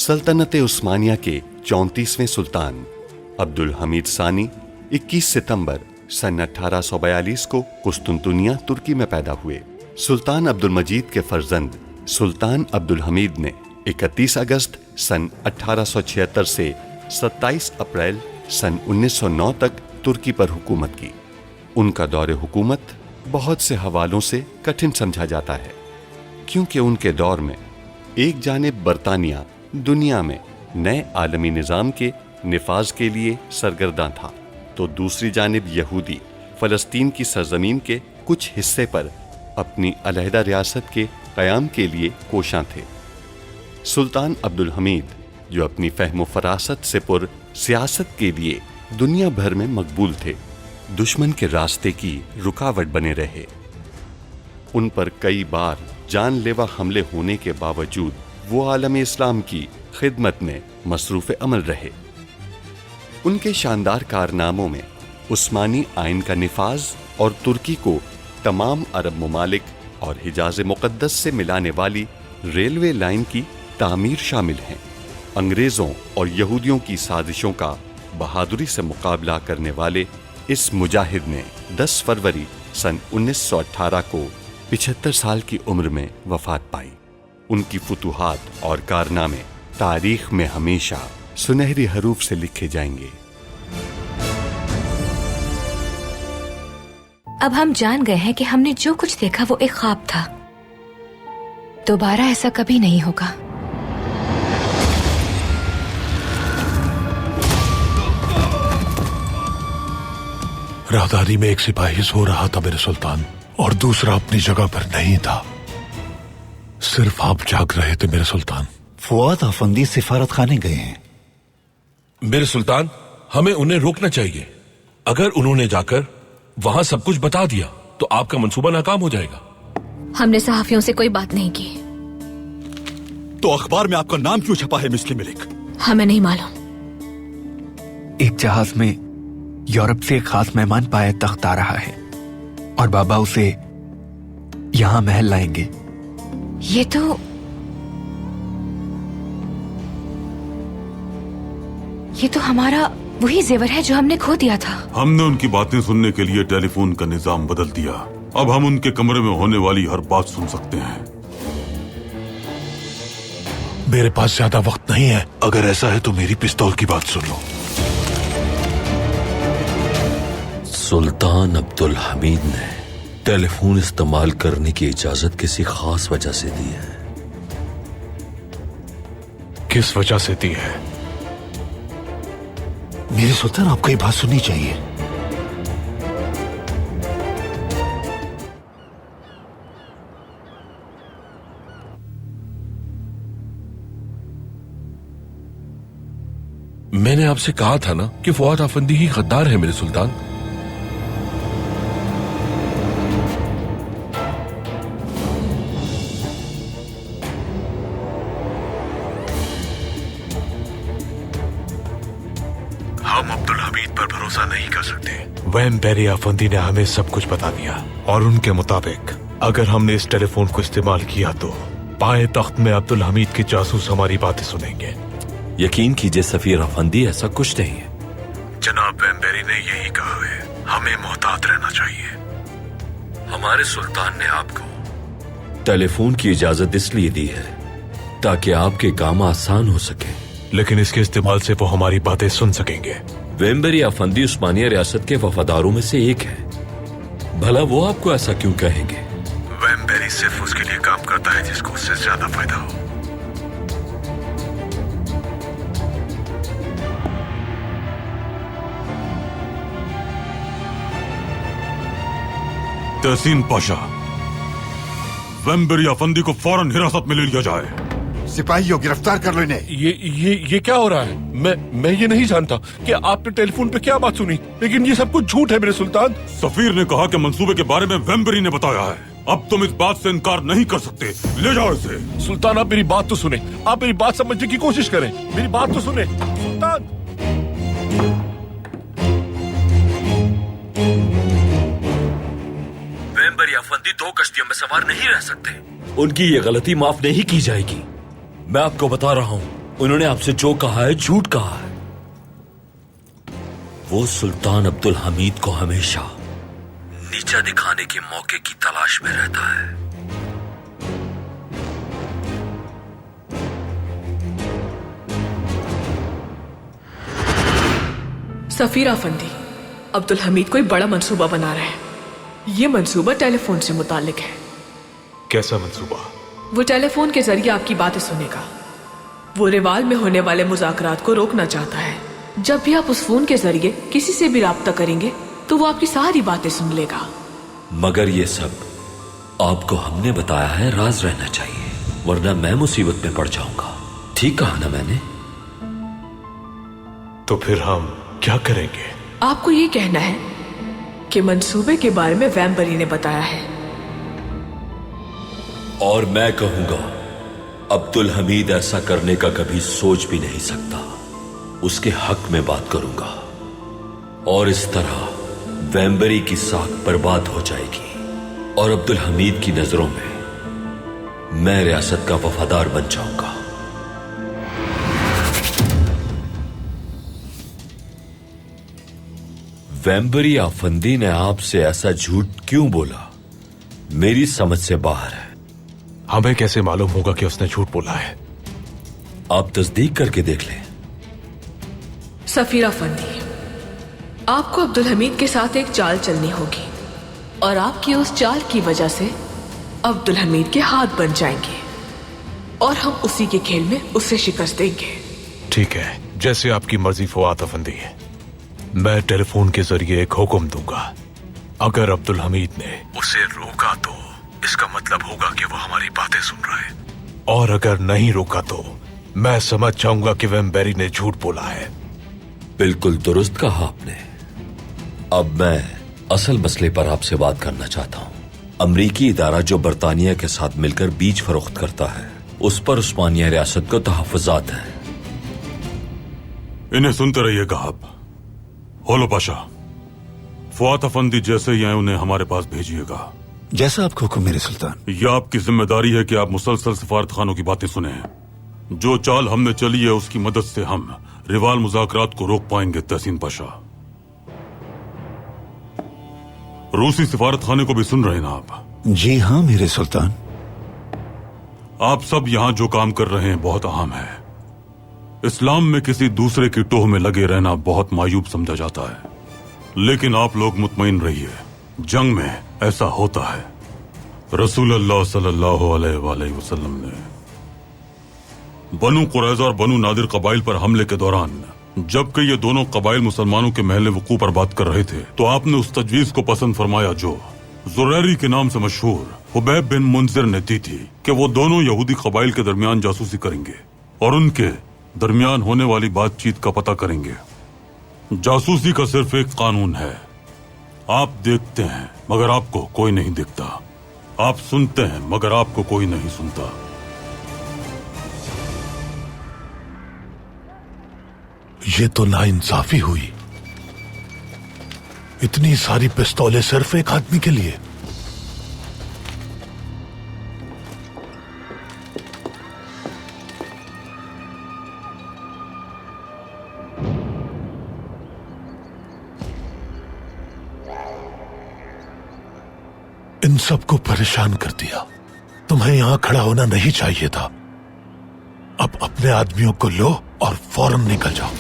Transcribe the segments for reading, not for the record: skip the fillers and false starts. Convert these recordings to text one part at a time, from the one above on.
सल्तनत उस्मानिया के 34वें सुल्तान अब्दुल हमीद सानी 21 सितंबर सन 1842 को कुस्तुनतुनिया तुर्की में पैदा हुए। सुल्तान अब्दुल मजीद के फर्जंद सुल्तान अब्दुल हमीद ने 31 अगस्त सन 1876 से 27 अप्रैल सन 1909 तक तुर्की पर हुकूमत की। उनका दौरे हुकूमत बहुत से हवालों से कठिन समझा जाता है, क्योंकि उनके दौर में एक जानिब बरतानिया दुनिया में नए आलमी निज़ाम के निफाज के लिए सरगर्दा था, तो दूसरी जानिब यहूदी फ़लस्तीन की सरजमीन के कुछ हिस्से पर अपनी अलहदा रियासत के क़याम के लिए कोशां थे। सुल्तान अब्दुल हमीद, जो अपनी फ़हम फ़रासत से पुर सियासत के लिए दुनिया भर में मकबूल थे, दुश्मन के रास्ते की रुकावट बने रहे। उन पर कई बार जानलेवा हमले होने के बावजूद वो आलम इस्लाम की खिदमत में मसरूफ़ अमल रहे। उनके शानदार कारनामों में उस्मानी आइन का निफाज और तुर्की को तमाम अरब ममालिक और हिजाज मुक़द्दस से मिलाने वाली रेलवे लाइन की तामीर शामिल हैं। अंग्रेज़ों और यहूदियों की साजिशों का बहादुरी से मुकाबला करने वाले इस मुजाहिद ने 10 फरवरी सन 1918 को 75 साल की उम्र में वफात पाई। उनकी फुतूहात और कारनामे तारीख में हमेशा सुनहरी हरूफ से लिखे जाएंगे। अब हम जान गए हैं कि हमने जो कुछ देखा वो एक ख्वाब था। दोबारा ऐसा कभी नहीं होगा। राहदारी में एक सिपाही सो रहा था मेरे सुल्तान, और दूसरा अपनी जगह पर नहीं था। सिर्फ आप जाग रहे थे मेरे सुल्तान। फुआद अफंदी सिफारत खाने गए हैं मेरे सुल्तान, हमें उन्हें रोकना चाहिए। अगर उन्होंने जाकर वहां सब कुछ बता दिया तो आपका मंसूबा नाकाम हो जाएगा। हमने सहाफियों से कोई बात नहीं की। तो अखबार में आपका नाम क्यों छपा है मिस्ली मलिक? हमें नहीं मालूम। एक जहाज में यूरोप से एक खास मेहमान पाए तख्त आ रहा है और बाबा उसे यहां महल लाएंगे। ये तो हमारा वही जेवर है जो हमने खो दिया था। हमने उनकी बातें सुनने के लिए टेलीफोन का निजाम बदल दिया। अब हम उनके कमरे में होने वाली हर बात सुन सकते हैं। मेरे पास ज्यादा वक्त नहीं है। अगर ऐसा है तो मेरी पिस्तौल की बात सुन लो। सुल्तान अब्दुल हमीद ने टेलीफोन इस्तेमाल करने की इजाजत किसी खास वजह से दी है। किस वजह से दी है? मेरे सुल्तान, आपको ये बात सुननी चाहिए। मैंने आपसे कहा था ना कि फुआद अफंदी ही गद्दार है मेरे सुल्तान। हम अब्दुल हमीद पर भरोसा नहीं कर सकते। वैम्पेरी अफंदी ने हमें सब कुछ बता दिया, और उनके मुताबिक अगर हमने इस टेलीफोन को इस्तेमाल किया तो पाए तख्त में अब्दुल हमीद के जासूस हमारी बातें सुनेंगे। यकीन कीजिए सफीर अफंदी, ऐसा कुछ नहीं है। जनाब वैम्पेरी ने यही कहा है। हमें मोहतात रहना चाहिए। हमारे सुल्तान ने आपको टेलीफोन की इजाजत इसलिए दी है ताकि आपके काम आसान हो सके, लेकिन इसके इस्तेमाल से वो हमारी बातें सुन सकेंगे। वेम्बरी अफंदी उस्मानिया रियासत के वफादारों में से एक है। भला वो आपको ऐसा क्यों कहेंगे? वैम्पेरी सिर्फ उसके लिए काम करता है जिसको उससे ज्यादा फायदा हो। तहसीन पाशा, वैम्पेरी अफंदी को फौरन हिरासत में ले लिया जाए। सिपाहियों, गिरफ्तार कर लो इन्हें। ये क्या हो रहा है? मैं ये नहीं जानता कि आपने टेलीफोन पे क्या बात सुनी, लेकिन ये सब कुछ झूठ है मेरे सुल्तान। सफीर ने कहा कि मंसूबे के बारे में वैम्पेरी ने बताया है। अब तुम इस बात से इनकार नहीं कर सकते। ले जाओ इसे। सुल्तान, आप मेरी बात तो सुने। आप मेरी बात समझने की कोशिश करें। मेरी बात तो सुने सुल्तान। वेम्बरी अफंदी 2 कश्तियों में सवार नहीं रह सकते। उनकी ये गलती माफ नहीं की जाएगी। मैं आपको बता रहा हूँ, उन्होंने आपसे जो कहा है झूठ कहा है। वो सुल्तान अब्दुल हमीद को हमेशा नीचा दिखाने के मौके की तलाश में रहता है। सफीर अफंदी, अब्दुल हमीद कोई बड़ा मंसूबा बना रहा है। ये मंसूबा टेलीफोन से मुतालिक है। कैसा मंसूबा? वो टेलीफोन के जरिए आपकी बातें सुनेगा। वो रिवाल में होने वाले मुज़ाकरात को रोकना चाहता है। जब भी आप उस फोन के जरिए किसी से भी राब्ता करेंगे तो वो आपकी सारी बातें सुन लेगा। मगर ये सब आपको हमने बताया है, राज रहना चाहिए, वरना मैं मुसीबत में पड़ जाऊंगा। ठीक कहा ना मैंने? तो फिर हम क्या करेंगे? आपको ये कहना है कि मंसूबे के बारे में वैम्बरी ने बताया है। और मैं कहूंगा अब्दुल हमीद ऐसा करने का कभी सोच भी नहीं सकता। उसके हक में बात करूंगा और इस तरह वैम्बरी की साख बर्बाद हो जाएगी और अब्दुल हमीद की नजरों में मैं रियासत का वफादार बन जाऊंगा। वैम्बरी आफंदी ने आपसे ऐसा झूठ क्यों बोला? मेरी समझ से बाहर है। हमें कैसे मालूम होगा कि उसने झूठ बोला है? आप तस्दीक करके देख लें। सफीर अफंदी, आपको अब्दुल हमीद के साथ एक चाल चलनी होगी और आपकी उस चाल की वजह से अब्दुल हमीद के हाथ बन जाएंगे और हम उसी के खेल में उसे शिकस्त देंगे। ठीक है, जैसे आपकी मर्जी फुआद अफंदी है। मैं टेलीफोन के जरिए एक हुक्म दूंगा। अगर अब्दुल हमीद ने उसे रोका तो इसका मतलब होगा कि वो हमारी बातें सुन रहा है, और अगर नहीं रोका तो मैं समझ जाऊंगा कि वैम्बरी ने झूठ बोला है। बिल्कुल दुरुस्त कहा आपने। अब मैं असल मसले पर आपसे बात करना चाहता हूं। अमरीकी इदारा जो बरतानिया के साथ मिलकर बीज फरोख्त करता है, उस पर उस्मानिया रियासत को तहफ़्फ़ुज़ात हैं। इन्हें सुनते रहिएगा आप। होलो पाशा, फुआद अफंदी जैसे ही आए उन्हें हमारे पास भेजिएगा। जैसा आपको हुक्म मेरे सुल्तान। यह आपकी जिम्मेदारी है कि आप मुसलसल सफारत खानों की बातें सुने। जो चाल हमने चली है उसकी मदद से हम रिवाल मुज़ाकरात को रोक पाएंगे। तहसीन पाशा, रूसी सिफारत खाने को भी सुन रहे हैं ना आप? जी हाँ मेरे सुल्तान। आप सब यहाँ जो काम कर रहे हैं बहुत अहम है। इस्लाम में किसी दूसरे की टोह में लगे रहना बहुत मायूब समझा जाता है, लेकिन आप लोग मुतमईन रहिए, जंग में ऐसा होता है। रसूलुल्लाह सल्लल्लाहु अलैहि वसल्लम ने बनु कुरैज़ा और बनु नादिर कबाइल पर हमले के दौरान जबकि ये दोनों कबाइल मुसलमानों के महल वकूफ पर बात कर रहे थे, तो आपने उस तजवीज को पसंद फरमाया जो जुरैरी के नाम से मशहूर हुबैब बिन मुंजिर ने दी थी कि वो दोनों यहूदी कबाइल के दरमियान जासूसी करेंगे और उनके दरमियान होने वाली बातचीत का पता करेंगे। जासूसी का सिर्फ एक कानून है, आप देखते हैं मगर आपको कोई नहीं दिखता, आप सुनते हैं मगर आपको कोई नहीं सुनता। ये तो नाइंसाफी हुई। इतनी सारी पिस्तौलें सिर्फ एक आदमी के लिए। इन सबको परेशान कर दिया। तुम्हें यहां खड़ा होना नहीं चाहिए था। अब अपने आदमियों को लो और फौरन निकल जाओ।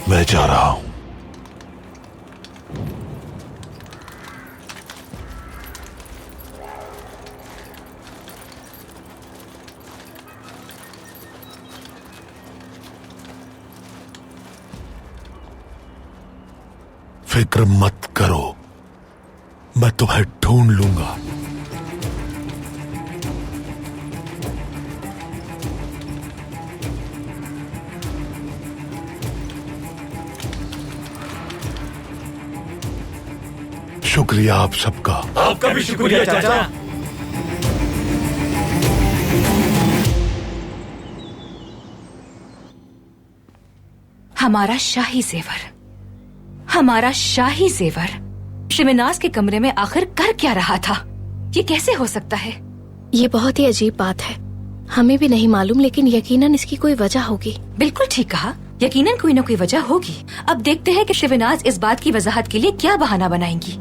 मैं जा रहा हूं। फिक्र मत करो, मैं तुम्हें ढूंढ लूंगा। शुक्रिया आप सबका। आपका भी शुक्रिया चाचा। हमारा शाही जेवर, हमारा शाही जेवर शिवनाज के कमरे में आखिर कर क्या रहा था? ये कैसे हो सकता है? ये बहुत ही अजीब बात है, हमें भी नहीं मालूम, लेकिन यकीनन इसकी कोई वजह होगी। बिल्कुल ठीक कहा, यकीनन कोई न कोई वजह होगी। अब देखते हैं कि शिवनाज इस बात की वजाहत के लिए क्या बहाना बनाएंगी।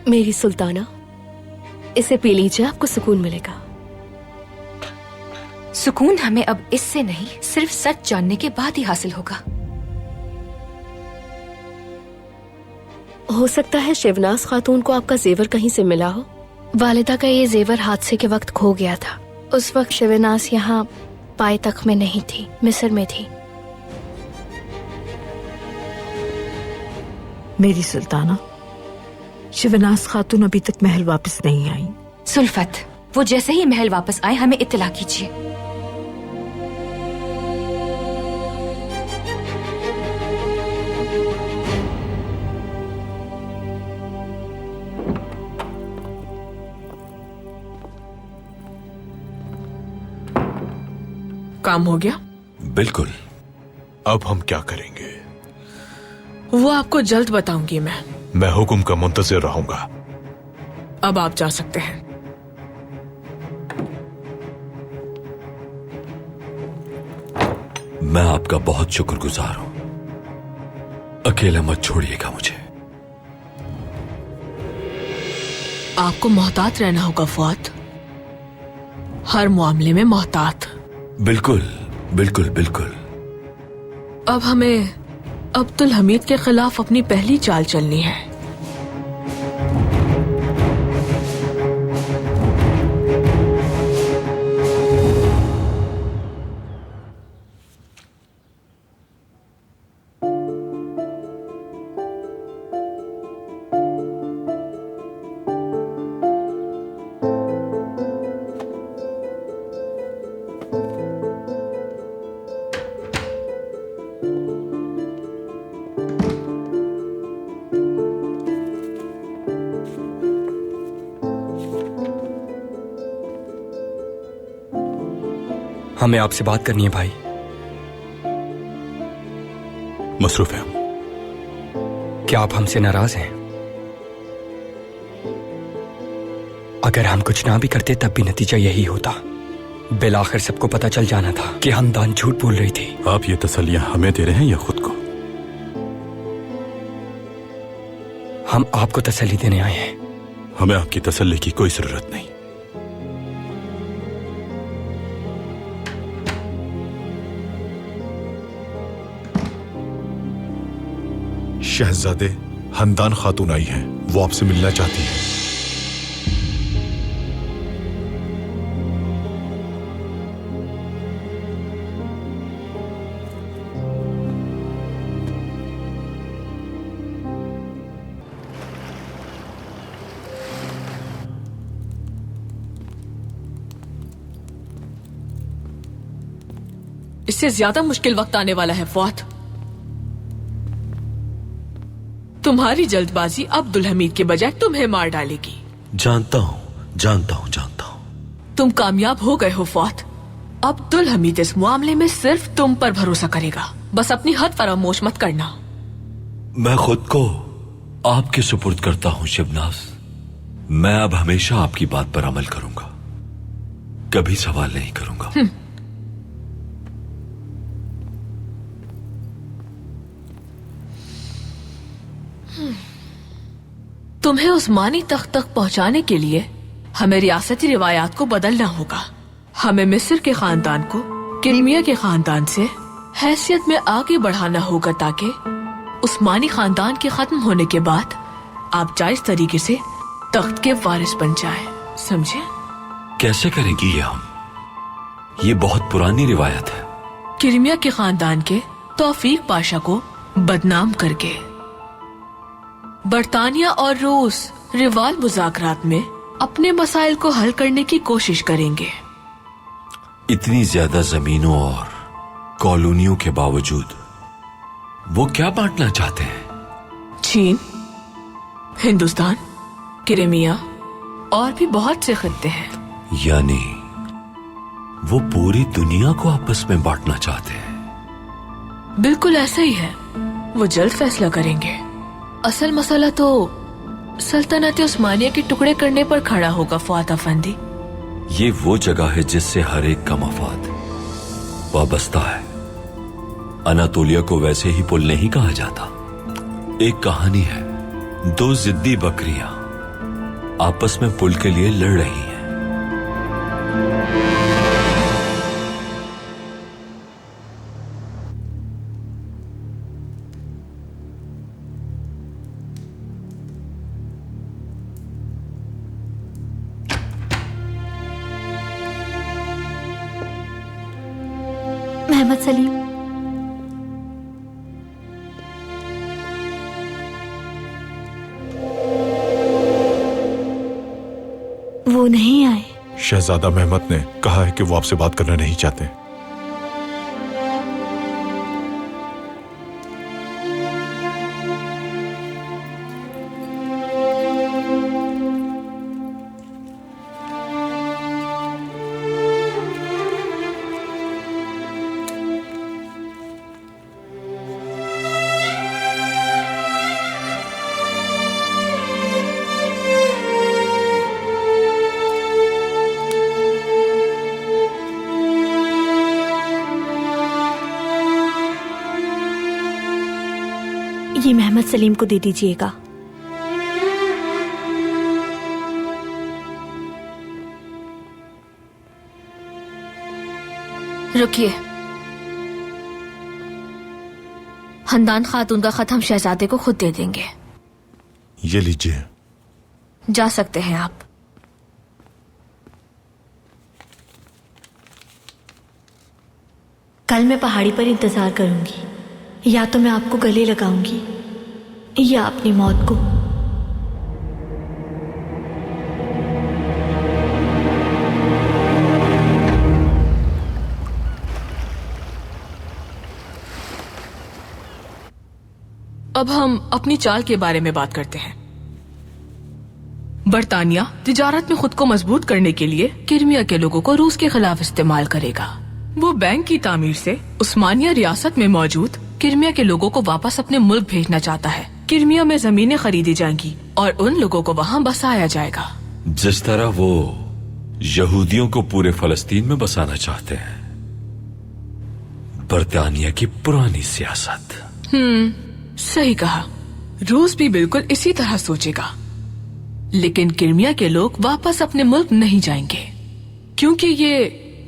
मेरी सुल्ताना, इसे पी लीजिए, आपको सुकून मिलेगा। सुकून हमें अब इससे नहीं, सिर्फ सच जानने के बाद ही हासिल होगा। हो सकता है शिवनाज खातून को आपका जेवर कहीं से मिला हो। वालिदा का ये जेवर हादसे के वक्त खो गया था। उस वक्त शिवनाज यहाँ पायतख्त में नहीं थी, मिस्र में थी। मेरी सुल्ताना, शिवनाज खातून अभी तक महल वापस नहीं आई। सुल्फत, वो जैसे ही महल वापस आए हमें इत्तला कीजिए। काम हो गया? बिल्कुल। अब हम क्या करेंगे? वो आपको जल्द बताऊंगी मैं हुक्म का मुंतज़िर रहूंगा। अब आप जा सकते हैं। मैं आपका बहुत शुक्रगुजार हूं। अकेला मत छोड़िएगा मुझे। आपको मोहतात रहना होगा फुआद, हर मामले में मोहतात। बिल्कुल बिल्कुल बिल्कुल। अब हमें अब्दुल हमीद के खिलाफ अपनी पहली चाल चलनी है। हमें आपसे बात करनी है भाई। मसरूफ है। क्या आप हमसे नाराज हैं? अगर हम कुछ ना भी करते तब भी नतीजा यही होता। बिल आखिर सबको पता चल जाना था कि हमदान झूठ बोल रही थी। आप ये तसल्लियां हमें दे रहे हैं या खुद को? हम आपको तसल्ली देने आए हैं। हमें आपकी तसल्ली की कोई जरूरत नहीं। शहजादे, हमदान खातून आई हैं, वो आपसे मिलना चाहती हैं। इससे ज्यादा मुश्किल वक्त आने वाला है फुआद। तुम्हारी जल्दबाजी अब्दुल हमीद के बजाय तुम्हें मार डालेगी। जानता हूं जानता हूं जानता हूं। तुम कामयाब हो गए हो फुआद। अब्दुल हमीद इस मामले में सिर्फ तुम पर भरोसा करेगा। बस अपनी हद फरामोश मत करना। मैं खुद को आपके सुपुर्द करता हूं शिवनाज। मैं अब हमेशा आपकी बात पर अमल करूंगा, कभी सवाल नहीं करूंगा। तुम्हें उस्मानी तख्त तक पहुंचाने के लिए हमें रियासती रिवायात को बदलना होगा। हमें मिस्र के खानदान को किरमिया के खानदान से हैसियत में आगे बढ़ाना होगा ताकि उस्मानी खानदान के खत्म होने के बाद आप जायज तरीके से तख्त के वारिस बन जाए। समझे? कैसे करेंगी ये हम? ये बहुत पुरानी रिवायत है। किरमिया के खानदान के तौफीक पाशा को बदनाम करके बरतानिया और रूस रिवाल मुज़ाकरात में अपने मसाइल को हल करने की कोशिश करेंगे। इतनी ज्यादा जमीनों और कॉलोनियों के बावजूद वो क्या बांटना चाहते हैं? चीन, हिंदुस्तान, क्रीमिया और भी बहुत से खित्ते हैं। यानी वो पूरी दुनिया को आपस में बांटना चाहते हैं। बिल्कुल ऐसा ही है। वो जल्द फैसला करेंगे। असल मसला तो सल्तनत उस्मानिया के टुकड़े करने पर खड़ा होगा फुआद अफंदी। ये वो जगह है जिससे हर एक का मफाद वाबस्ता है। अनातोलिया को वैसे ही पुल नहीं कहा जाता। एक कहानी है, दो जिद्दी बकरियां आपस में पुल के लिए लड़ रही हैं। मोहम्मद सलीम, वो नहीं आए। शहजादा महमद ने कहा है कि वो आपसे बात करना नहीं चाहते। ये मोहम्मद सलीम को दे दीजिएगा। रुकिए, हंदान खातून का खत हम शहजादे को खुद दे देंगे। ये लीजिए। जा सकते हैं आप। कल मैं पहाड़ी पर इंतजार करूंगी। या तो मैं आपको गले लगाऊंगी या अपनी मौत को। अब हम अपनी चाल के बारे में बात करते हैं। बरतानिया तिजारत में खुद को मजबूत करने के लिए क्रीमिया के लोगों को रूस के खिलाफ इस्तेमाल करेगा। वो बैंक की तामीर से उस्मानिया रियासत में मौजूद क्रीमिया के लोगों को वापस अपने मुल्क भेजना चाहता है। क्रीमिया में जमीनें खरीदी जाएंगी और उन लोगों को वहाँ बसाया जाएगा। जिस तरह वो यहूदियों को पूरे फलस्तीन में बसाना चाहते हैं। बरतानिया की पुरानी सियासत। सही कहा। रूस भी बिल्कुल इसी तरह सोचेगा। लेकिन क्रीमिया के लोग वापस अपने मुल्क नहीं जाएंगे, क्योंकि ये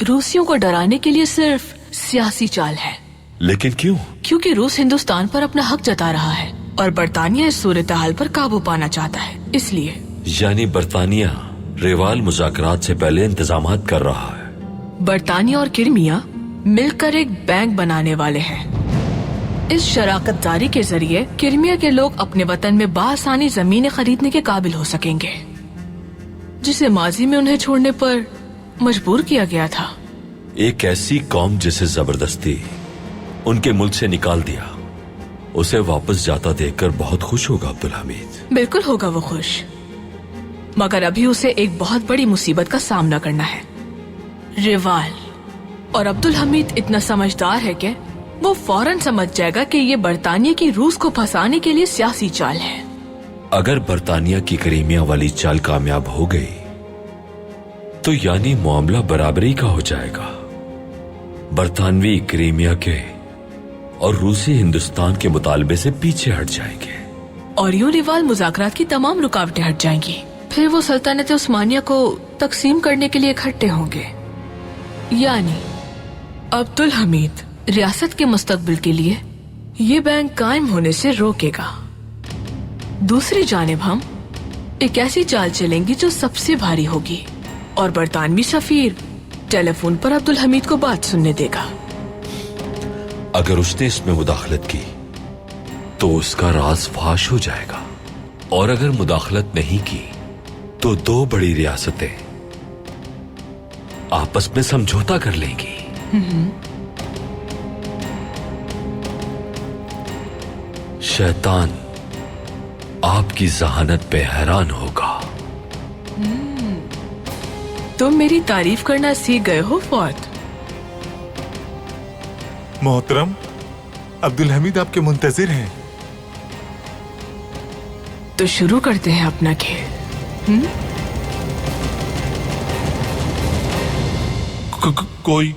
रूसियों को डराने के लिए सिर्फ सियासी चाल है। लेकिन क्यों? क्योंकि रूस हिंदुस्तान पर अपना हक जता रहा है और बरतानिया इस सूरत हाल पर काबू पाना चाहता है, इसलिए। यानी बरतानिया रेवाल मुज़ाकरात से पहले इंतजामात कर रहा है। बरतानिया और क्रीमिया मिलकर एक बैंक बनाने वाले हैं। इस शराकतदारी के जरिए क्रीमिया के लोग अपने वतन में बासानी जमीनें खरीदने के काबिल हो सकेंगे, जिसे माजी में उन्हें छोड़ने पर मजबूर किया गया था। एक ऐसी कौम जिसे जबरदस्ती उनके मुल्क से निकाल दिया, उसे वापस जाता देखकर बहुत खुश होगा अब्दुल हमीद। बिल्कुल होगा वो खुश, मगर अभी उसे एक बहुत बड़ी मुसीबत का सामना करना है। रेवाल और अब्दुल हमीद इतना समझदार है कि वो फौरन समझ जाएगा कि ये बरतानिया की रूस को फंसाने के लिए सियासी चाल है। अगर बरतानिया की क्रीमिया वाली चाल कामयाब हो गई तो यानी मामला बराबरी का हो जाएगा। बरतानवी क्रीमिया के और रूसी हिंदुस्तान के मुतालबे से पीछे हट जाएंगे और यूं रिवाल मुज़ाकरात की तमाम रुकावटें हट जाएंगी। फिर वो सल्तनत उस्मानिया को तकसीम करने के लिए इकट्ठे होंगे। यानी अब्दुल हमीद रियासत के मुस्तकबिल के लिए ये बैंक कायम होने से रोकेगा। दूसरी जानिब हम एक ऐसी चाल चलेंगी जो सबसे भारी होगी और बरतानवी सफीर टेलीफोन पर अब्दुल हमीद को बात सुनने देगा। अगर उसने इसमें मुदाखलत की तो उसका राज फाश हो जाएगा, और अगर मुदाखलत नहीं की तो दो बड़ी रियासतें आपस में समझौता कर लेंगी। शैतान आपकी जहानत पे हैरान होगा। तुम मेरी तारीफ करना सीख गए हो फौद। मोहतरम, अब्दुल हमीद आपके मुंतजिर हैं। तो शुरू करते हैं अपना खेल। कोई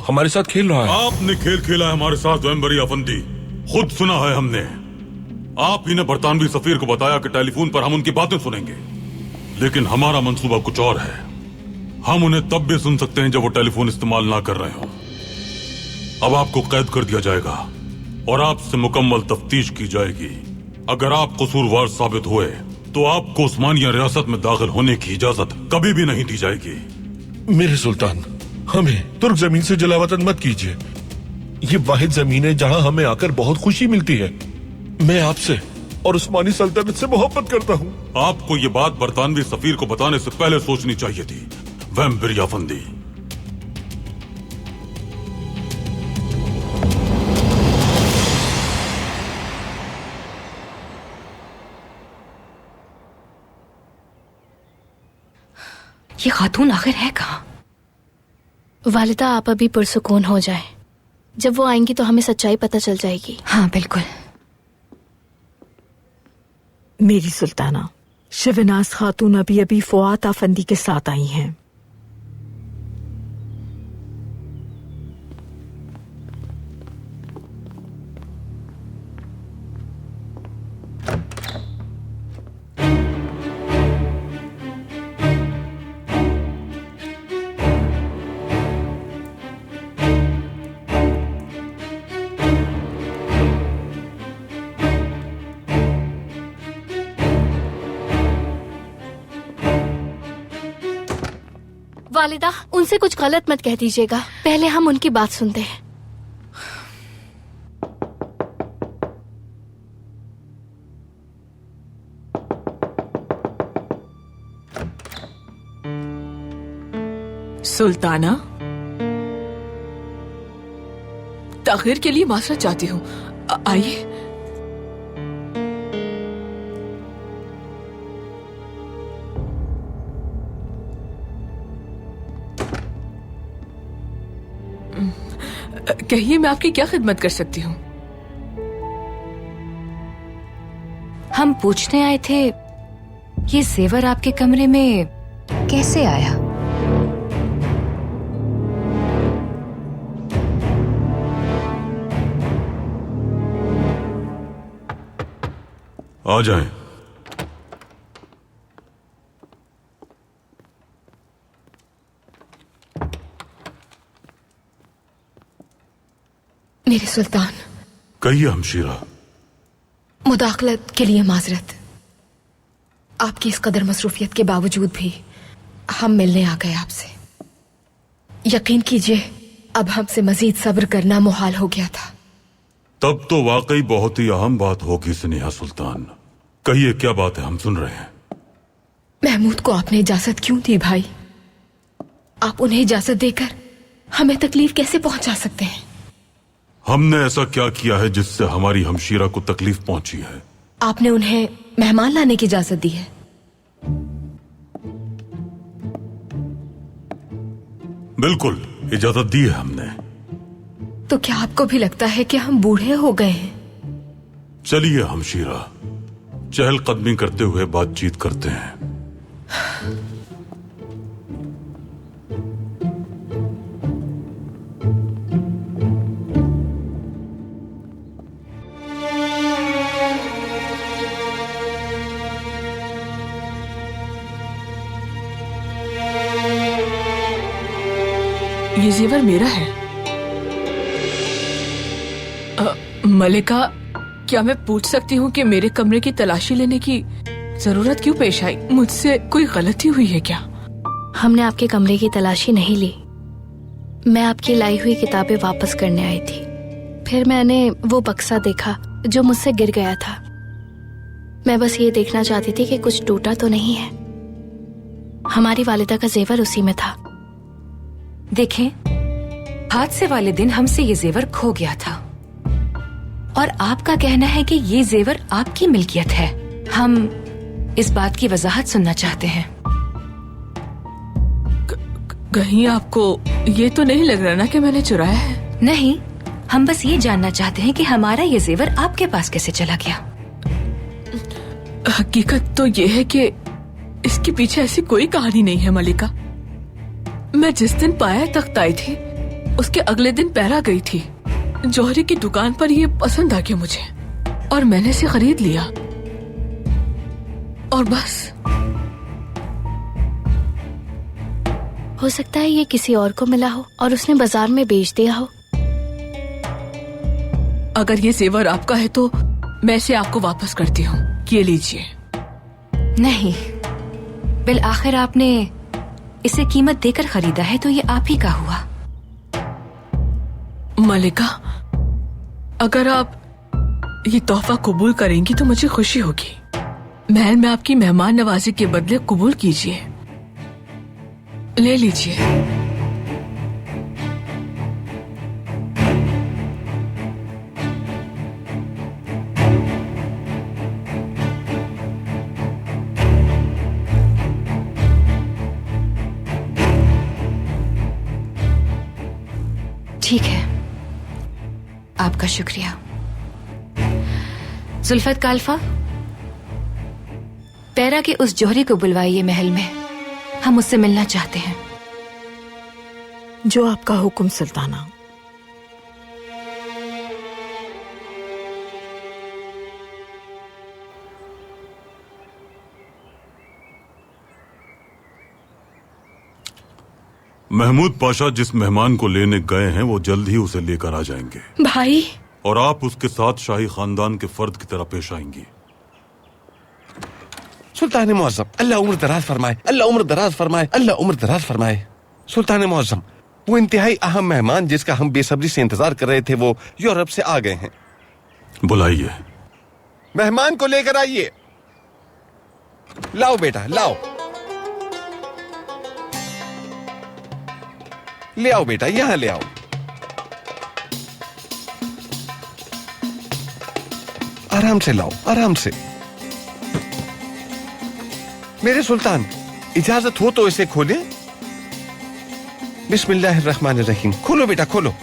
हमारे साथ खेल रहा है। आपने खेल खेला है हमारे साथ वेम्बरी अफंदी, खुद सुना है हमने। आप ही ने बरतानवी सफीर को बताया कि टेलीफोन पर हम उनकी बातें सुनेंगे, लेकिन हमारा मंसूबा कुछ और है। हम उन्हें तब भी सुन सकते हैं जब वो टेलीफोन इस्तेमाल ना कर रहे हो। अब आपको कैद कर दिया जाएगा और आपसे मुकम्मल तफ्तीश की जाएगी। अगर आप कसूरवार साबित हुए तो आपको उस्मानिया रियासत में दाखिल होने की इजाजत कभी भी नहीं दी जाएगी। मेरे सुल्तान, हमें तुर्क जमीन से जलावतन मत कीजिए। ये वाहिद जमीन है जहाँ हमें आकर बहुत खुशी मिलती है। मैं आपसे और उस्मानी सल्तनत से मोहब्बत करता हूँ। आपको ये बात बरतानवी सफीर को बताने से पहले सोचनी चाहिए थी वेम्बरी अफंदी। ये खातून आखिर है कहाँ? वालिदा, आप अभी पुरसुकून हो जाए। जब वो आएंगी तो हमें सच्चाई पता चल जाएगी। हाँ बिल्कुल। मेरी सुल्ताना, शहनाज खातून अभी अभी फुआद आफंदी के साथ आई हैं। वालिदा, उनसे कुछ गलत मत कह दीजिएगा। पहले हम उनकी बात सुनते हैं। सुल्ताना, ताखिर के लिए माजरत चाहती हूँ। आइए। कहिए, मैं आपकी क्या खिदमत कर सकती हूँ? हम पूछने आए थे, ये जेवर आपके कमरे में कैसे आया? आ जाएं। मेरे सुल्तान। कहिए हमशीरा। मुदाखलत के लिए माजरत। आपकी इस कदर मसरूफियत के बावजूद भी हम मिलने आ गए आपसे। यकीन कीजिए, अब हमसे मजीद सब्र करना मुहाल हो गया था। तब तो वाकई बहुत ही अहम बात होगी स्नेहा सुल्तान। कहिए, क्या बात है, हम सुन रहे हैं। महमूद को आपने इजाजत क्यों दी भाई? आप उन्हें इजाजत देकर हमें तकलीफ कैसे पहुंचा सकते हैं? हमने ऐसा क्या किया है जिससे हमारी हमशीरा को तकलीफ पहुंची है? आपने उन्हें मेहमान लाने की इजाजत दी है। बिल्कुल, इजाजत दी है हमने। तो क्या आपको भी लगता है कि हम बूढ़े हो गए हैं? चलिए हमशीरा, चहलकदमी करते हुए बातचीत करते हैं। ये जेवर मेरा है। मलिका, क्या मैं पूछ सकती हूँ कि मेरे कमरे की तलाशी लेने की जरूरत क्यों पेश आई? मुझसे कोई गलती हुई है क्या? हमने आपके कमरे की तलाशी नहीं ली। मैं आपकी लाई हुई किताबें वापस करने आई थी। फिर मैंने वो बक्सा देखा जो मुझसे गिर गया था। मैं बस ये देखना चाहती थी कि कुछ टूटा तो नहीं है। हमारी वालिदा का जेवर उसी में था। देखें, हादसे वाले दिन हमसे ये जेवर खो गया था और आपका कहना है कि ये जेवर आपकी मिल्कियत है। हम इस बात की वजाहत सुनना चाहते हैं। कहीं आपको ये तो नहीं लग रहा ना कि मैंने चुराया है? नहीं, हम बस ये जानना चाहते हैं कि हमारा ये जेवर आपके पास कैसे चला गया। हकीकत तो ये है कि इसके पीछे ऐसी कोई कहानी नहीं है मलिका। मैं जिस दिन पाया तख्त आई थी, उसके अगले दिन पैरा गई थी। जौहरी की दुकान पर ये पसंद आ गया मुझे और मैंने इसे खरीद लिया और बस। हो सकता है ये किसी और को मिला हो और उसने बाजार में बेच दिया हो। अगर ये जेवर आपका है तो मैं इसे आपको वापस करती हूँ। ये लीजिए। नहीं, बिल आखिर आपने इसे कीमत देकर खरीदा है तो ये आप ही का हुआ। मलिका, अगर आप ये तोहफा कबूल करेंगी तो मुझे खुशी होगी। महल में आपकी मेहमान नवाजी के बदले कबूल कीजिए। ले लीजिए। ठीक है, आपका शुक्रिया। जुल्फत काल्फा, पैरा के उस जौहरी को बुलवाइए महल में, हम उससे मिलना चाहते हैं। जो आपका हुक्म सुल्ताना। महमूद पाशा जिस मेहमान को लेने गए हैं वो जल्द ही उसे लेकर आ जाएंगे। भाई, और आप उसके साथ शाही खानदान के फर्द की तरह पेश आएंगी। सुल्तान मुअज्जम, अल्लाह उम्र दराज फरमाए, अल्लाह उम्र दराज फरमाए, अल्लाह उम्र दराज फरमाए। सुल्तान मुअज्जम, वो इंतहाई अहम मेहमान जिसका हम बेसब्री से इंतजार कर रहे थे वो यूरोप से आ गए हैं। बुलाइए। मेहमान को लेकर आइए। लाओ बेटा, लाओ। ले आओ बेटा, यहां ले आओ। आराम से लाओ, आराम से। मेरे सुल्तान, इजाजत हो तो इसे खोले। बिस्मिल्लाहिर्रहमानिर्रहीम। खोलो बेटा, खोलो।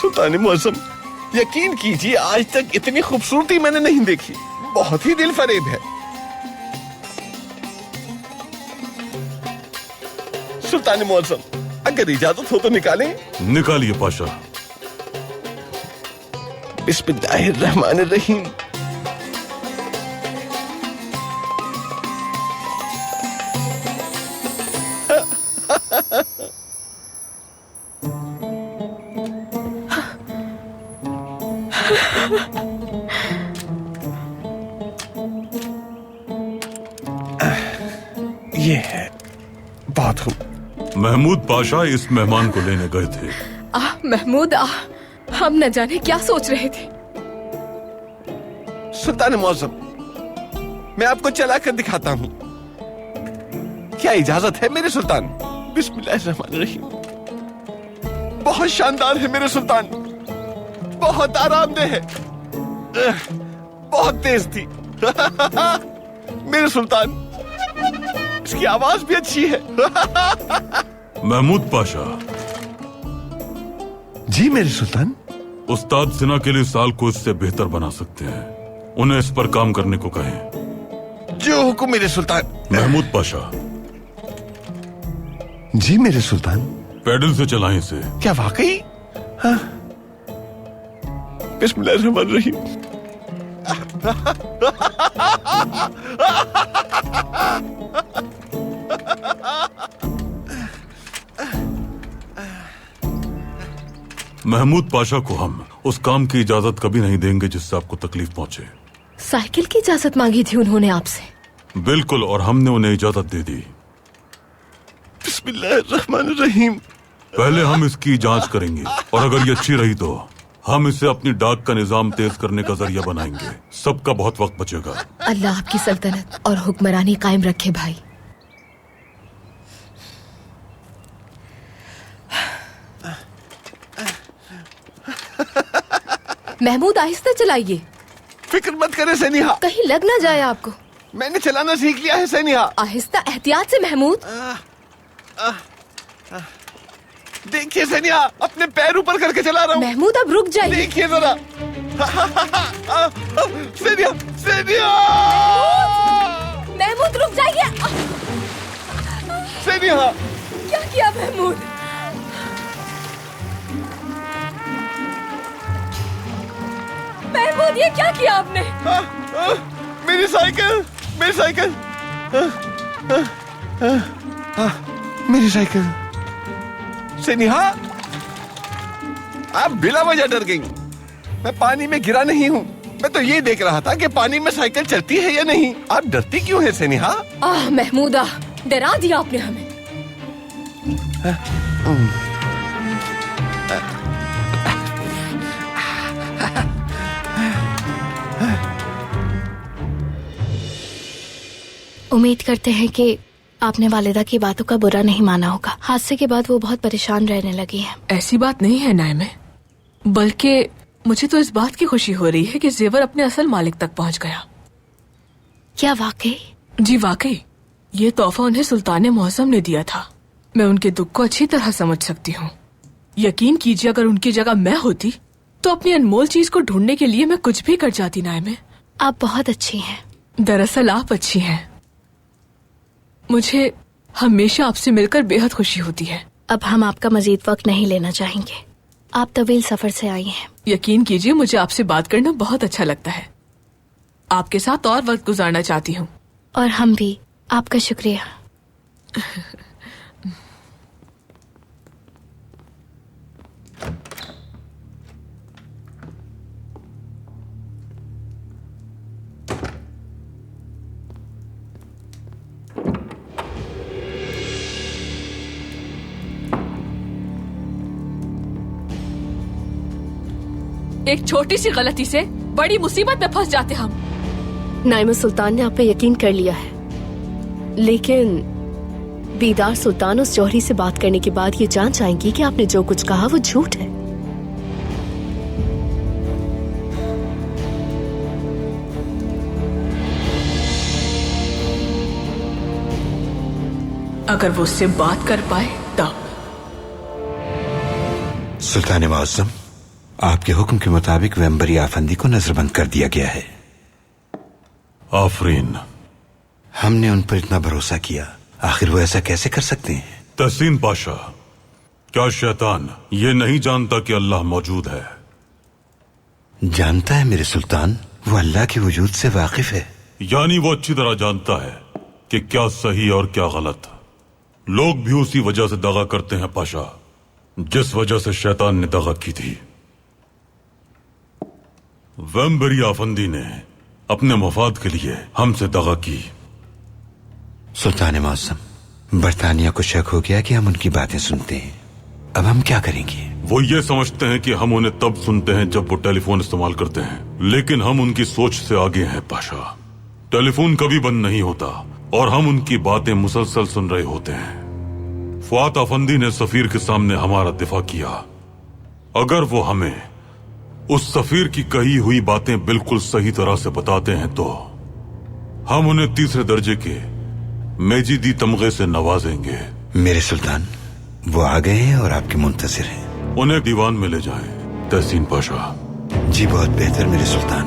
सुल्तान मुअज्जम, यकीन कीजिए आज तक इतनी खूबसूरती मैंने नहीं देखी। बहुत ही दिल फरेब है। सुल्तान मुअज्जम, अगर इजाजत हो तो निकालें। निकालिए पाशा। बिस्मिल्लाहिर्रहमानिर्रहीम। ये है बहुत खूब। महमूद पाशा इस मेहमान को लेने गए थे। महमूद, हम न जाने क्या सोच रहे थे। सुल्तान मुअज्जम, मैं आपको चला कर दिखाता हूं। क्या इजाजत है मेरे सुल्तान? बिस्मिल्लाहिर्रहमानिर्रहीम। बहुत शानदार है मेरे सुल्तान, बहुत आरामदेह है, बहुत तेज थी। मेरे सुल्तान, इसकी आवाज भी अच्छी है। महमूद पाशा। जी मेरे सुल्तान। उस्ताद सिना के लिए साल को इससे बेहतर बना सकते हैं। उन्हें इस पर काम करने को कहें। जो हुक्म मेरे सुल्तान। महमूद पाशा। जी मेरे सुल्तान। पैडल से चलाएं इसे। क्या वाकई? हाँ। बिस्मिल्लाहिर्रहमानिर्रहीम। महमूद पाशा को हम उस काम की इजाजत कभी नहीं देंगे जिससे आपको तकलीफ पहुंचे। साइकिल की इजाजत मांगी थी उन्होंने आपसे। बिल्कुल, और हमने उन्हें इजाजत दे दी। बिस्मिल्लाहिर्रहमानिर्रहीम। पहले हम इसकी जांच करेंगे और अगर ये अच्छी रही तो हम इसे अपनी डाक का निजाम तेज करने का जरिया बनाएंगे। सबका बहुत वक्त बचेगा। अल्लाह आपकी सल्तनत और हुक्मरानी कायम रखे भाई। महमूद आहिस्ता चलाइए। फिक्र मत करे सैनिहा, कहीं लग ना जाए आपको। मैंने चलाना सीख लिया है सैनिहा। आहिस्ता, एहतियात से महमूद। देखिए सैनिहा, अपने पैर ऊपर करके चला रहा हूँ। महमूद अब रुक जाइए। देखिए जरा। सैनिहा, सैनिहा। महमूद रुक जाइए। सैनिहा, क्या किया महमूद? महमूद ये क्या किया आपने? मेरी साइकिल, मेरी साइकिल, मेरी साइकिल। सैनिहा, आप बिला वजह डर गई। मैं पानी में गिरा नहीं हूँ। मैं तो ये देख रहा था कि पानी में साइकिल चलती है या नहीं। आप डरती क्यों है सैनिहा? महमूदा, डरा दिया आपने हमें। उम्मीद करते हैं कि आपने वालिदा की बातों का बुरा नहीं माना होगा। हादसे के बाद वो बहुत परेशान रहने लगी है। ऐसी बात नहीं है नायमे, बल्कि मुझे तो इस बात की खुशी हो रही है कि जेवर अपने असल मालिक तक पहुंच गया। क्या वाकई? जी वाकई। ये तोहफा उन्हें सुल्तान मुअज़्ज़म ने दिया था। मैं उनके दुख को अच्छी तरह समझ सकती हूँ। यकीन कीजिए, अगर उनकी जगह मैं होती तो अपनी अनमोल चीज को ढूंढने के लिए मैं कुछ भी कर जाती। नायमे, आप बहुत अच्छी हैं। दरअसल आप अच्छी हैं। मुझे हमेशा आपसे मिलकर बेहद खुशी होती है। अब हम आपका मजीद वक्त नहीं लेना चाहेंगे। आप तवील सफर से आई हैं। यकीन कीजिए, मुझे आपसे बात करना बहुत अच्छा लगता है। आपके साथ और वक्त गुजारना चाहती हूँ। और हम भी। आपका शुक्रिया। एक छोटी सी गलती से बड़ी मुसीबत में फंस जाते हम। नाइमा सुल्तान ने आप पे यकीन कर लिया है, लेकिन बीदार सुल्तान उस जौहरी से बात करने के बाद ये जान जाएंगी कि आपने जो कुछ कहा वो झूठ है। अगर वो उससे बात कर पाए तब। सुल्तान मुअज़्ज़म, आपके हुक्म के मुताबिक वेम्बरी आफंदी को नजरबंद कर दिया गया है। आफरीन। हमने उन पर इतना भरोसा किया, आखिर वो ऐसा कैसे कर सकते हैं? तहसीन पाशा, क्या शैतान ये नहीं जानता कि अल्लाह मौजूद है? जानता है मेरे सुल्तान, वो अल्लाह के वजूद से वाकिफ है। यानी वो अच्छी तरह जानता है कि क्या सही और क्या गलत। लोग भी उसी वजह से दगा करते हैं पाशा, जिस वजह से शैतान ने दगा की थी। वेम्बरी आफंदी ने अपने मफाद के लिए हमसे दगा की। सुल्तान मुअज़्ज़म, बरतानिया को शक हो गया कि हम उनकी बातें सुनते हैं। अब हम क्या करेंगे? वो ये समझते हैं कि हम उन्हें तब सुनते हैं जब वो टेलीफोन इस्तेमाल करते हैं, लेकिन हम उनकी सोच से आगे हैं पाशा। टेलीफोन कभी बंद नहीं होता और हम उनकी बातें मुसलसल सुन रहे होते हैं। फुआत आफंदी ने सफीर के सामने हमारा दिफा किया। अगर वो हमें उस सफीर की कही हुई बातें बिल्कुल सही तरह से बताते हैं तो हम उन्हें तीसरे दर्जे के मेजिदी तमगे से नवाजेंगे। मेरे सुल्तान, वो आ गए हैं और आपके मुंतजिर हैं। उन्हें दीवान में ले जाएं, तहसीन पाशा। जी बहुत बेहतर मेरे सुल्तान।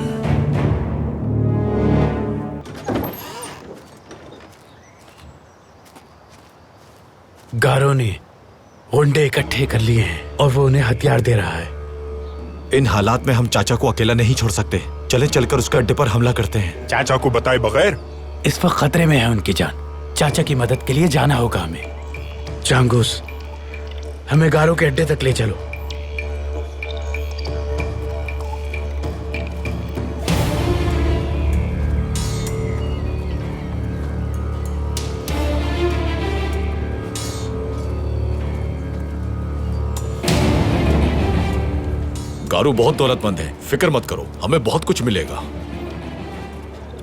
गारों ने गुंडे इकट्ठे कर लिए हैं और वो उन्हें हथियार दे रहा है। इन हालात में हम चाचा को अकेला नहीं छोड़ सकते। चले चलकर उसके अड्डे पर हमला करते हैं। चाचा को बताए बगैर? इस वक्त खतरे में है उनकी जान। चाचा की मदद के लिए जाना होगा हमें। चांगूस, हमें गारों के अड्डे तक ले चलो। गारू बहुत दौलतमंद है, फिक्र मत करो, हमें बहुत कुछ मिलेगा।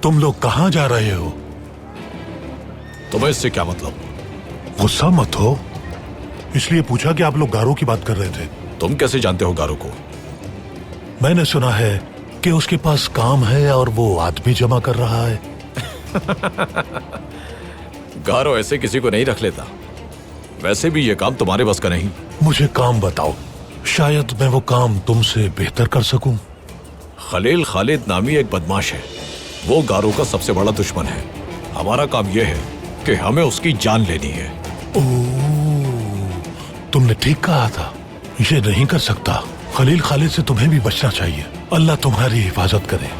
तुम लोग कहाँ जा रहे हो? तुम्हें इससे क्या मतलब? गुस्सा मत हो, इसलिए पूछा कि आप लोग गारो की बात कर रहे थे। तुम कैसे जानते हो गारो को? मैंने सुना है कि उसके पास काम है और वो आदमी जमा कर रहा है। गारो ऐसे किसी को नहीं रख लेता। वैसे भी ये काम तुम्हारे बस का नहीं। मुझे काम बताओ, शायद मैं वो काम तुमसे बेहतर कर सकूं। खलील खालिद नामी एक बदमाश है, वो गारो का सबसे बड़ा दुश्मन है। हमारा काम यह है कि हमें उसकी जान लेनी है। तुमने ठीक कहा था, ये नहीं कर सकता। खलील खालिद से तुम्हें भी बचना चाहिए। अल्लाह तुम्हारी हिफाजत करे।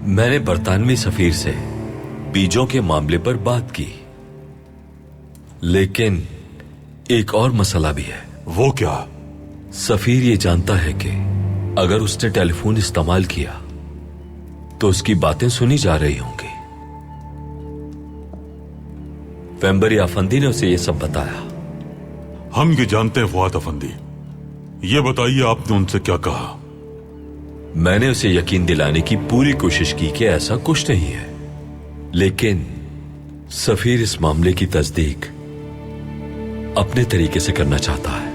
मैंने बरतानवी सफीर से बीजों के मामले पर बात की, लेकिन एक और मसला भी है। वो क्या? सफीर ये जानता है कि अगर उसने टेलीफोन इस्तेमाल किया तो उसकी बातें सुनी जा रही होंगी। वेम्बरी अफंदी ने उसे ये सब बताया। हम ये जानते हैं फुआद अफंदी। ये बताइए आपने उनसे क्या कहा? मैंने उसे यकीन दिलाने की पूरी कोशिश की कि ऐसा कुछ नहीं है, लेकिन सफीर इस मामले की तस्दीक अपने तरीके से करना चाहता है।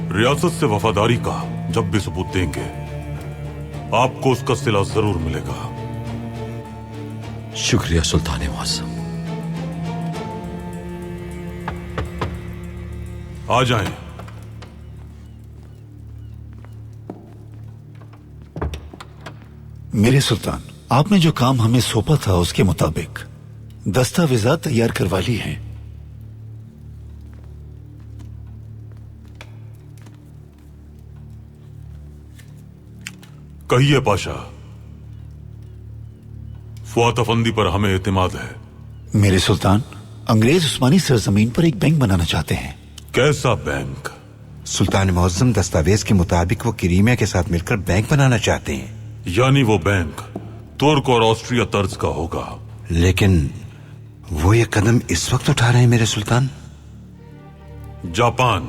रियासत से वफादारी का जब भी सबूत देंगे आपको उसका सिला जरूर मिलेगा। शुक्रिया सुल्तान मुअज़्ज़म। आ जाएं। मेरे सुल्तान, आपने जो काम हमें सौंपा था उसके मुताबिक दस्तावेजात तैयार करवा ली हैं। कहिए पाशा, फुआद अफंदी पर हमें एतमाद है। मेरे सुल्तान, अंग्रेज उस्मानी सरजमीन पर एक बैंक बनाना चाहते हैं। कैसा बैंक? सुल्तान मुअज़्ज़म, दस्तावेज के मुताबिक वो क्रीमिया के साथ मिलकर बैंक बनाना चाहते हैं। यानी वो बैंक तुर्क और ऑस्ट्रिया तर्ज का होगा। लेकिन वो ये कदम इस वक्त उठा रहे हैं मेरे सुल्तान। जापान,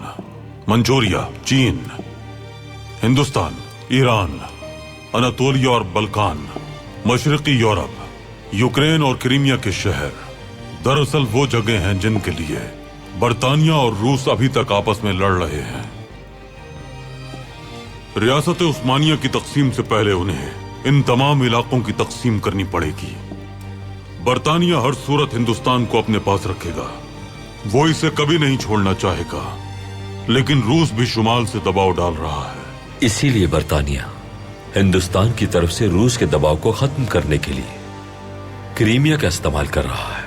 मंचूरिया, चीन, हिंदुस्तान, ईरान, अनातोलिया और बल्कान, मशरकी यूरोप, यूक्रेन और क्रीमिया के शहर दरअसल वो जगह हैं जिनके लिए बरतानिया और रूस अभी तक आपस में लड़ रहे हैं। रियासत उस्मानिया की तकसीम से पहले उन्हें इन तमाम इलाकों की तकसीम करनी पड़ेगी। बरतानिया हर सूरत हिंदुस्तान को अपने पास रखेगा, वो इसे कभी नहीं छोड़ना चाहेगा, लेकिन रूस भी शुमाल से दबाव डाल रहा है। इसीलिए बरतानिया हिंदुस्तान की तरफ से रूस के दबाव को खत्म करने के लिए क्रीमिया का इस्तेमाल कर रहा है।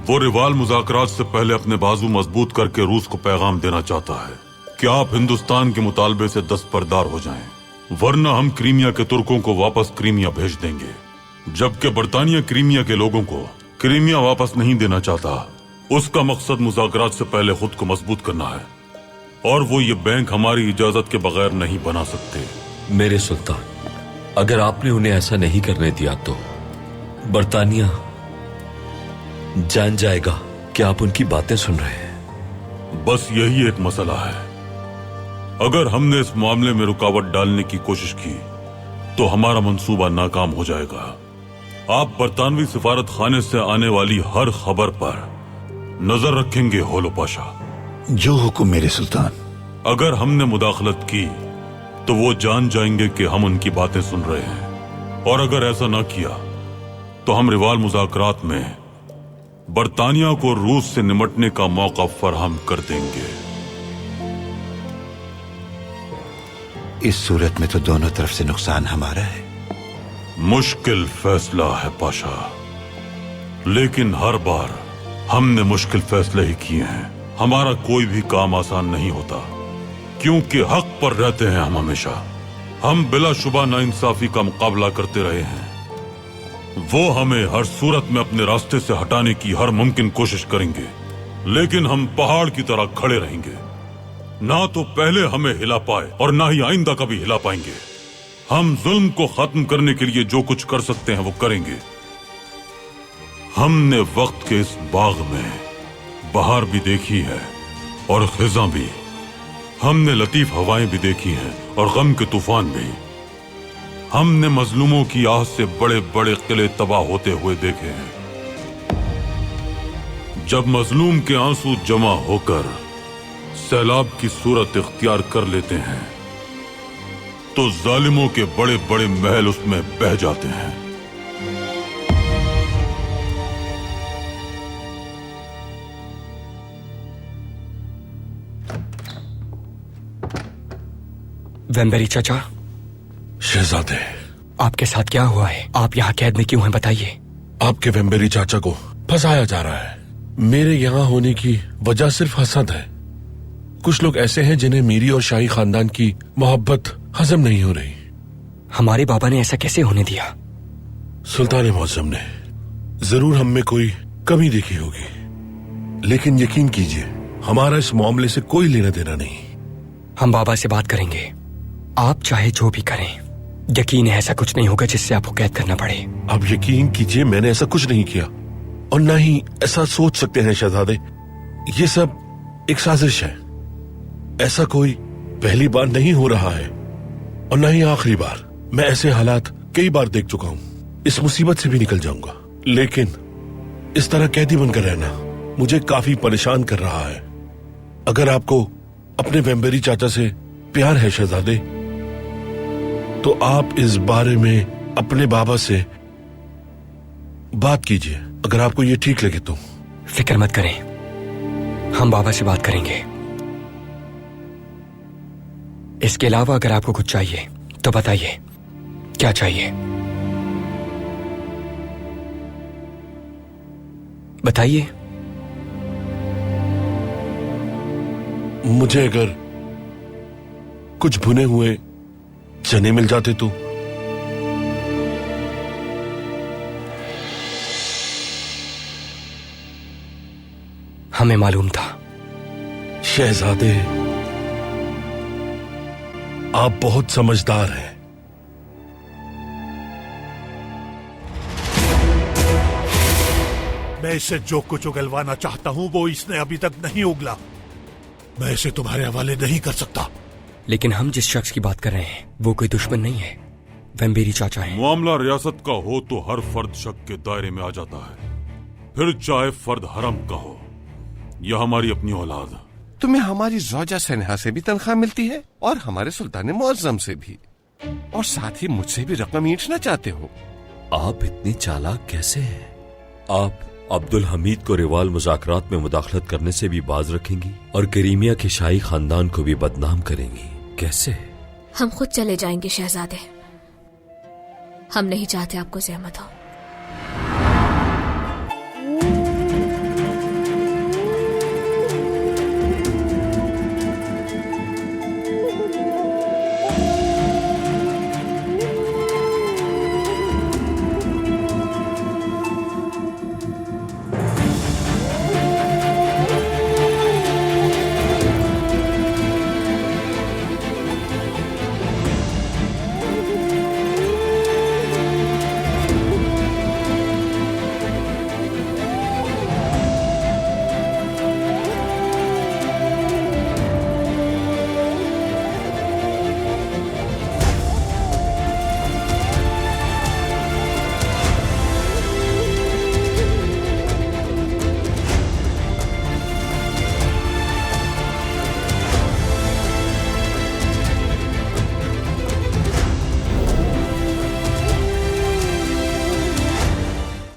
वो रिवाल मुज़ाकरात से पहले अपने बाजू मजबूत करके रूस को पैगाम देना चाहता है कि आप हिंदुस्तान के मुतालबे से दस्तबरदार हो जाएं, वरना हम क्रीमिया के तुर्कों को वापस क्रीमिया भेज देंगे। जबकि बरतानिया क्रीमिया के लोगों को क्रीमिया वापस नहीं देना चाहता। उसका मकसद मुज़ाकरात से पहले खुद को मजबूत करना है, और वो ये बैंक हमारी इजाजत के बगैर नहीं बना सकते। मेरे सुल्तान, अगर आपने उन्हें ऐसा नहीं करने दिया तो बरतानिया जान जाएगा कि आप उनकी बातें सुन रहे हैं। बस यही एक मसला है। अगर हमने इस मामले में रुकावट डालने की कोशिश की तो हमारा मंसूबा नाकाम हो जाएगा। आप बरतानवी सिफारत खाने से आने वाली हर खबर पर नजर रखेंगे होलो पाशा। जो हुक्म मेरे सुल्तान। अगर हमने मुदाखलत की तो वो जान जाएंगे कि हम उनकी बातें सुन रहे हैं, और अगर ऐसा ना किया तो हम रिवाल मुज़ाकरात में बरतानिया को रूस से निमटने का मौका फराहम कर देंगे। इस सूरत में तो दोनों तरफ से नुकसान हमारा है। मुश्किल फैसला है पाशा, लेकिन हर बार हमने मुश्किल फैसले ही किए हैं। हमारा कोई भी काम आसान नहीं होता, क्योंकि हक पर रहते हैं हम हमेशा। हम बिलाशुबा नाइंसाफी का मुकाबला करते रहे हैं। वो हमें हर सूरत में अपने रास्ते से हटाने की हर मुमकिन कोशिश करेंगे, लेकिन हम पहाड़ की तरह खड़े रहेंगे। ना तो पहले हमें हिला पाए और ना ही आइंदा कभी हिला पाएंगे। हम जुल्म को खत्म करने के लिए जो कुछ कर सकते हैं वो करेंगे। हमने वक्त के इस बाग में बहार भी देखी है और खिज़ां भी। हमने लतीफ हवाएं भी देखी हैं और गम के तूफान भी। हमने मजलूमों की आह से बड़े बड़े किले तबाह होते हुए देखे हैं। जब मजलूम के आंसू जमा होकर सैलाब की सूरत इख्तियार कर लेते हैं तो जालिमों के बड़े बड़े महल उसमें बह जाते हैं। वेम्बेरी चाचा, शहजादे, आपके साथ क्या हुआ है? आप यहाँ कैद में क्यों हैं, बताइए। आपके वेम्बेरी चाचा को फंसाया जा रहा है। मेरे यहाँ होने की वजह सिर्फ हसद है। कुछ लोग ऐसे हैं जिन्हें मेरी और शाही खानदान की मोहब्बत हजम नहीं हो रही। हमारे बाबा ने ऐसा कैसे होने दिया? सुल्तान मौसम ने जरूर हम में कोई कमी देखी होगी, लेकिन यकीन कीजिए हमारा इस मामले से कोई लेना देना नहीं। हम बाबा से बात करेंगे। आप चाहे जो भी करें, यकीन है ऐसा कुछ नहीं होगा जिससे आपको कैद करना पड़े। अब यकीन कीजिए मैंने ऐसा कुछ नहीं किया, और ना ही ऐसा सोच सकते हैं शहजादे। ये सब एक साजिश है। ऐसा कोई पहली बार नहीं हो रहा है और ना ही आखिरी बार। मैं ऐसे हालात कई बार देख चुका हूं। इस मुसीबत से भी निकल जाऊंगा, लेकिन इस तरह कैदी बनकर रहना मुझे काफी परेशान कर रहा है। अगर आपको अपने वेम्बेरी चाचा से प्यार है शहजादे, तो आप इस बारे में अपने बाबा से बात कीजिए, अगर आपको ये ठीक लगे तो। फिक्र मत करें, हम बाबा से बात करेंगे। इसके अलावा अगर आपको कुछ चाहिए तो बताइए, क्या चाहिए बताइए। मुझे अगर कुछ भुने हुए चने मिल जाते तो। हमें मालूम था। शहजादे, आप बहुत समझदार हैं। मैं इससे जो कुछ उगलवाना चाहता हूं वो इसने अभी तक नहीं उगला। मैं इसे तुम्हारे हवाले नहीं कर सकता। लेकिन हम जिस शख्स की बात कर रहे हैं वो कोई दुश्मन नहीं है, वेम्बेरी चाचा है। मामला रियासत का हो तो हर फर्द शक के दायरे में आ जाता है, फिर चाहे फर्द हरम का हो या हमारी अपनी औलाद। तुम्हें हमारी ज़ौजा सनहा से भी तनख्वाह मिलती है और हमारे सुल्तान मुअज्जम से भी, और साथ ही मुझसे भी रकम ईंटना चाहते हो। आप इतनी चालाक कैसे हैं? आप अब्दुल हमीद को रिवाल मुज़ाकरात में मुदाखलत करने से भी बाज रखेंगी और करीमिया के शाही खानदान को भी बदनाम करेंगी, कैसे? हम खुद चले जाएंगे शहजादे। हम नहीं चाहते आपको ज़हमत हो।